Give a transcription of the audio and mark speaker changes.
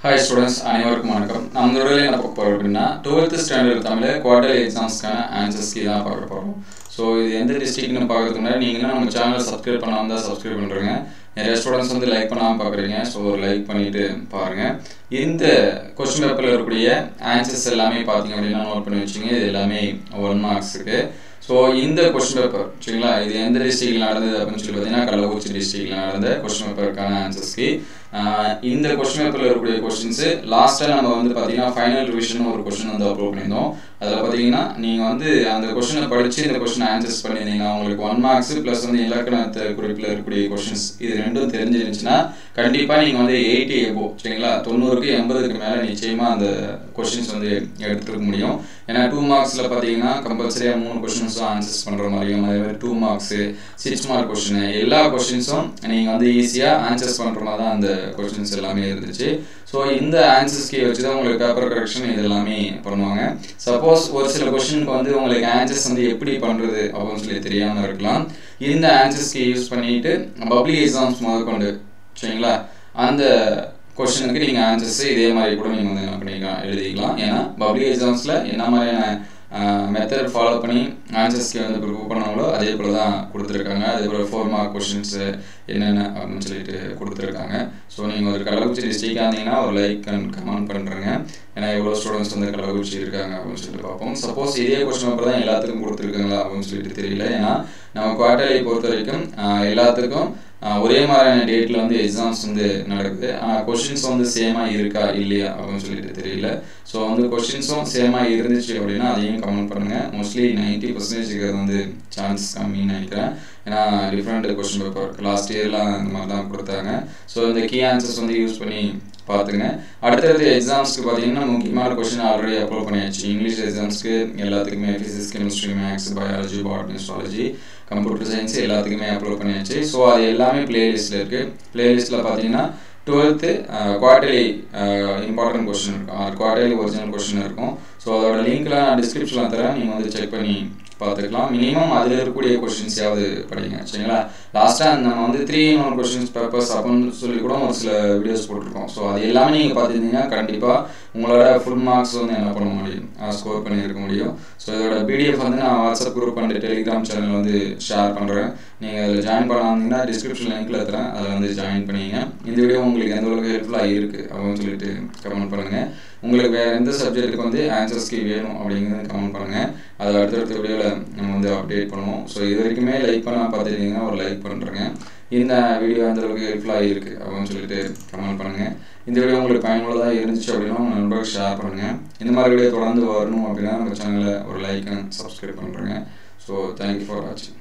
Speaker 1: Hi students, அனைவருக்கும் வணக்கம். நம்ம வீடியோல என்ன பார்க்க போறோம் அப்படினா 12th ஸ்டாண்டர்ட் தமிழ் குவார்ட்டர்லி எக்ஸாம்ஸ்க்கான ஆன்சர்ஸ் கீ தான் பார்க்க போறோம். சோ இது எந்த டிஸ்ட்ரிக்ட்னு பார்க்கிறதுக்கு முன்னாடி நீங்க நம்ம சேனலை சப்ஸ்கிரைப் பண்ணாம இருந்தா சப்ஸ்கிரைப் பண்றீங்க. நிறைய ஸ்டூடண்ட்ஸ் வந்து லைக் பண்ணாம பார்க்கறீங்க. சோ ஒரு லைக் பண்ணிட்டு பாருங்க. இந்த क्वेश्चन பேப்பர்ல இருக்கக்கூடிய ஆன்சர்ஸ் எல்லாமே பாத்தீங்க அப்படினா நோட் பண்ணி வச்சுங்க. இது எல்லாமே 1 மார்க்ஸ்க்கு. So இந்த क्वेश्चन பேப்பர் சரிங்களா இது எந்த டிஸ்ட்ரிக்ட்ல நடந்தது அப்படினு சொல்லி பாத்தீங்கன்னா கள்ளக்குறிச்சி டிஸ்ட்ரிக்ட்ல நடந்த क्वेश्चन பேப்பருக்கான ஆன்சர்ஸ் கீ இந்த क्वेश्चन பேப்பர்ல இருக்கக்கூடிய क्वेश्चंस லாஸ்டா நம்ம வந்து பாத்தீங்கன்னா ஃபைனல் ரிவிஷன் ஒரு क्वेश्चन வந்து அப்லோட் பண்ணிருந்தோம் அதல பாத்தீங்கன்னா நீங்க வந்து அந்த क्वेश्चனை படிச்சு இந்த क्वेश्चन ஆன்சர்ஸ் பண்ணினீங்க உங்களுக்கு 1 மார்க்ஸ் பிளஸ் வந்து இலக்கணத்தை குறிப்பில இருக்கக்கூடிய क्वेश्चंस இது ரெண்டும் தெரிஞ்சிருந்துச்சுனா கண்டிப்பா நீங்க வந்து 80 above சரிங்களா 90க்கு 80க்கு மேல நிச்சயமா அந்த क्वेश्चंस வந்து எடுத்துக்க முடியும் ஏனா 2 மார்க்ஸ்ல பாத்தீங்கன்னா கம்பல்சரியா 3 क्वेश्चंस ஆன்சர்ஸ் பண்ற மாதிரியும் அதே மாதிரி 2 மார்க்ஸ் 6 மார்க் क्वेश्चन எல்லா क्वेश्चंसும் நீங்க வந்து ஈஸியா ஆன்சர்ஸ் பண்ற மாதிரி தான் அந்த क्वेश्चंस எல்லாமே இருந்துச்சு சோ இந்த ஆன்சர்ஸ் கீ வச்சு தான் உங்களுக்கு பேப்பர் கரெக்ஷன் இதெல்லாமே பண்ணுவாங்க சப்போஸ் ஒரு சில क्वेश्चनக்கு வந்து உங்களுக்கு ஆன்சர்ஸ் வந்து எப்படி பண்றது அப்படினு சொல்லி தெரியாம இருக்கலாம் இந்த ஆன்சர்ஸ் கீ யூஸ் பண்ணிட்டு பப்ளிக் எக்ஸாம்ஸ் முதற்கொண்டு சரிங்களா அந்த क्वेश्चनக்கு நீங்க ஆன்சர்ஸ் இதே மாதிரி கூட நீங்க வந்து என்ன பண்ணிக்கலாம் எழுதிக்கலாம் ஏனா பப்ளிக் எக்ஸாம்ஸ்ல என்ன மாதிரியான மெத்தட் ஃபாலோ பண்ணி ஆன்சர்ஸ் கீ வந்து ப்ரிப்பேர் பண்ணாங்களோ அதே போல தான் கொடுத்திருக்காங்க அதே போல 4 மார்க் क्वेश्चंस என்னென்ன அப்படினு சொல்லிட்டு கொடுத்திருக்காங்க சோ நீங்க ஒரு கள்ளக்குறிச்சி டிஸ்ட்ரிக்ட் ஆனீங்கன்னா ஒரு லைக் அண்ட் கமெண்ட் பண்றீங்க ஏனா எவ்வளவு ஸ்டூடண்ட்ஸ் வந்து கள்ளக்குறிச்சி இருக்காங்க அப்படினு சொல்லிட்டு பாப்போம் சப்போஸ் இதே क्वेश्चन பேப்பர் தான் எல்லாத்துக்கும் கொடுத்திருக்காங்களா அப்படினு சொல்லிட்டு தெரியல ஏனா நம்ம குவார்ட்டர்லி பொறுத்த வரைக்கும் எல்லாத்துக்கும் ஒரே மாதிரியான டேட்ல வந்து எக்ஸாம்ஸ் வந்து நடக்குது ஆனா क्वेश्चंस வந்து சேமா இருக்கா இல்லையா அப்படினு சொல்லிட்டு தெரியல சோ வந்து क्वेश्चंसும் சேமா இருந்துச்சு அப்படினா அதையும் கமெண்ட் பண்ணுங்க மோஸ்ட்லி 90% இது வந்து சான்ஸ் கம்மின்னு நினைக்கிறேன் ஏனா டிஃபரண்ட் क्वेश्चन பேப்பர் லாஸ்ட் இயர்ல அந்த மாதிரி தான் கொடுத்தாங்க சோ இந்த கீ ஆன்சர்ஸ் வந்து யூஸ் பண்ணி பாத்துங்க அடுத்த எக்ஸாம்ஸ்க்கு பாத்தீங்கன்னா முக்கியமான क्वेश्चन ஆல்ரெடி அப்லோட் பண்ணியாச்சு இங்கிலீஷ் எக்ஸாம்ஸ்க்கு எல்லாத்துக்குமே physics chemistry maths biology botany astrology computer science எல்லாத்துக்குமே அப்லோட் பண்ணியாச்சு சோ அது எல்லாமே பிளேலிஸ்ட்ல இருக்கு பிளேலிஸ்ட்ல பாத்தீங்கன்னா 12th குவார்ட்டர்லி இம்பார்ட்டன்ட் क्वेश्चन இருக்கும் குவார்ட்டர்லி ஒரிஜினல் क्वेश्चन இருக்கும் சோ அதோட லிங்க்ல நான் டிஸ்கிரிப்ஷன்ல தரேன் நீங்க வந்து செக் பண்ணி பாத்துக்கலாம் மினிமம் அதுல இருக்கக்கூடிய क्वेश्चंस யாவது படிங்க சரிங்களா லாஸ்டா நம்ம வந்து 3 in 1 क्वेश्चंस பேப்பர்ஸ் அப்படினு சொல்லி கூட ஒரு சில வீடியோஸ் போட்டுருக்கோம் சோ அது எல்லாமே நீங்க பாத்தீங்கன்னா கண்டிப்பா உங்களோட ஃபுல் மார்க்ஸ் வந்து என்ன பண்ண முடியும் ஸ்கோர் பண்ணி இருக்க முடியும் சோ இதோட PDF வந்து நான் WhatsApp group and Telegram channel வந்து ஷேர் பண்றேன் நீங்க அதுல ஜாயின் பண்ணாதீங்கன்னா டிஸ்கிரிப்ஷன் லிங்க்ல தரேன் அதுல வந்து ஜாயின் பண்ணீங்க இந்த வீடியோ உங்களுக்கு எந்த அளவுக்கு ஹெல்ப்ஃபுல்லா இருக்கு அப்படினு சொல்லிட்டு கமெண்ட் பண்ணுங்க உங்களுக்கு வேற எந்த சப்ஜெக்ட்டுக்கு வந்து ஆன்சர்ஸ் கீ வேணும் அப்படிங்கறத கமெண்ட் பண்ணுங்க அத அடுத்த வீடியோல நம்ம வந்து அப்டேட் பண்ணுவோம் சோ இது வரைக்கும் லைக் பண்ணா பாத்துட்டீங்கன்னா ஒரு லைக் பண்றீங்க இந்த வீடியோ எந்த அளவுக்கு ஹெல்ப்ஃபுல்லா இருக்கு அப்படினு சொல்லிட்டு கமெண்ட் பண்ணுங்க இந்த வீடியோ உங்களுக்கு பயனுள்ளதா இருந்துச்சு அப்படினா உங்க நண்பர்களுக்கு ஷேர் பண்ணுங்க இந்த மாதிரி வீடியோ தொடர்ந்து வரணும் அப்படினா நம்ம சேனலை ஒரு லைக் அண்ட் சப்ஸ்கிரைப் பண்றீங்க so thank you for watching